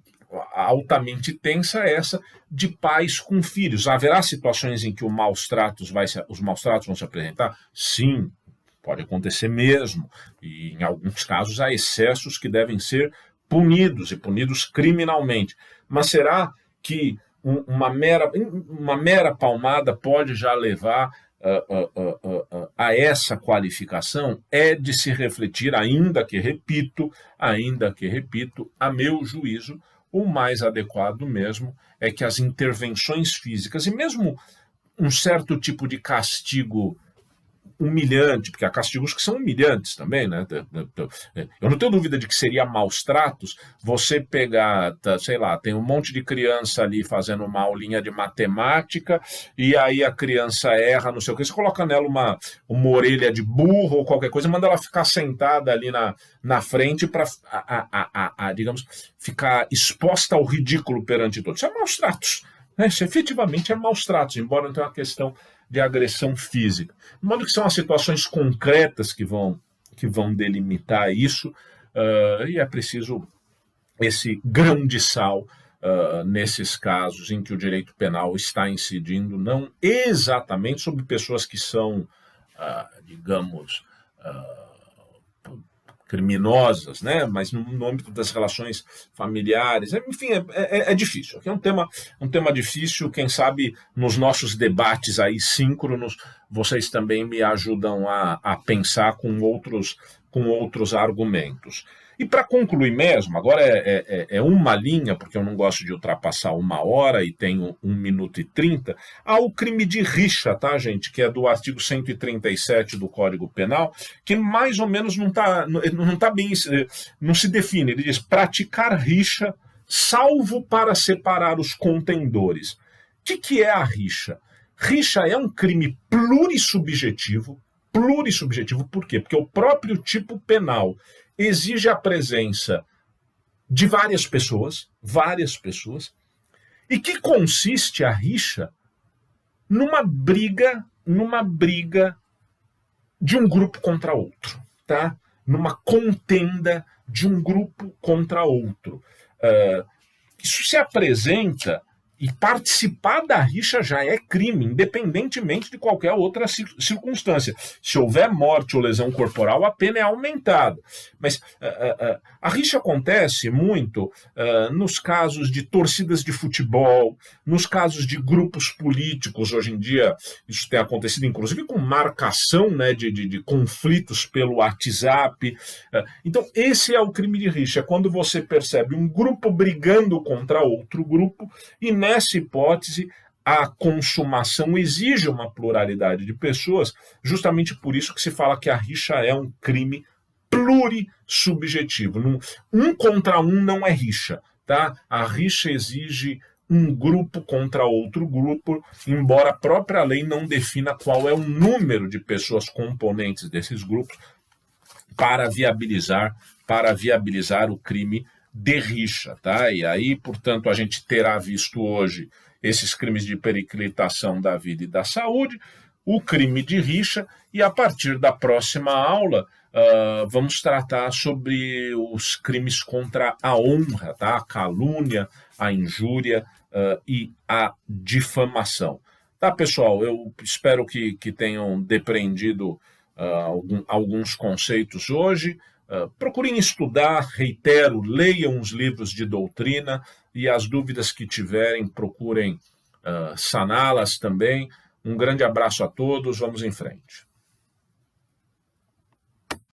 altamente tensa essa de pais com filhos. Haverá situações em que os maus tratos vão se apresentar? Sim, pode acontecer mesmo. E em alguns casos há excessos que devem ser punidos e punidos criminalmente. Mas será que uma mera palmada pode já levar a essa qualificação? É de se refletir, ainda que repito, a meu juízo, o mais adequado mesmo é que as intervenções físicas e mesmo um certo tipo de castigo humilhante, porque há castigos que são humilhantes também, né? Eu não tenho dúvida de que seria maus tratos você pegar, sei lá, tem um monte de criança ali fazendo uma aulinha de matemática e aí a criança erra, não sei o que, você coloca nela uma orelha de burro ou qualquer coisa, manda ela ficar sentada ali na frente para, digamos, ficar exposta ao ridículo perante todos. Isso é maus tratos. Isso efetivamente é maus tratos, embora não tenha uma questão de agressão física. De modo que são as situações concretas que vão delimitar isso, e é preciso esse grão de sal nesses casos em que o direito penal está incidindo não exatamente sobre pessoas que são, digamos, criminosas, né? Mas no âmbito das relações familiares, enfim, é difícil. Aqui é um tema difícil. Quem sabe nos nossos debates aí síncronos vocês também me ajudam a pensar com outros argumentos. E para concluir mesmo, agora é uma linha, porque eu não gosto de ultrapassar 1 hora e tenho 1 minuto e 30, há o crime de rixa, tá, gente? Que é do artigo 137 do Código Penal, que mais ou menos não tá bem, não se define. Ele diz praticar rixa, salvo para separar os contendores. O que é a rixa? Rixa é um crime plurissubjetivo. Plurissubjetivo por quê? Porque o próprio tipo penal exige a presença de várias pessoas, e que consiste a rixa numa briga de um grupo contra outro, tá? Numa contenda de um grupo contra outro. Isso se apresenta e participar da rixa já é crime, independentemente de qualquer outra circunstância. Se houver morte ou lesão corporal, a pena é aumentada. Mas a rixa acontece muito nos casos de torcidas de futebol, nos casos de grupos políticos. Hoje em dia, isso tem acontecido, inclusive, com marcação, né, de conflitos pelo WhatsApp. Então, esse é o crime de rixa, quando você percebe um grupo brigando contra outro grupo e, nessa hipótese, a consumação exige uma pluralidade de pessoas, justamente por isso que se fala que a rixa é um crime plurissubjetivo. Um contra um não é rixa, tá? A rixa exige um grupo contra outro grupo, embora a própria lei não defina qual é o número de pessoas componentes desses grupos para viabilizar o crime de rixa, tá? E aí, portanto, a gente terá visto hoje esses crimes de periclitação da vida e da saúde, o crime de rixa, e a partir da próxima aula vamos tratar sobre os crimes contra a honra, tá? A calúnia, a injúria e a difamação. Tá, pessoal? Eu espero que tenham depreendido alguns conceitos hoje. Procurem estudar, reitero, leiam os livros de doutrina e as dúvidas que tiverem, procurem saná-las também. Um grande abraço a todos, vamos em frente.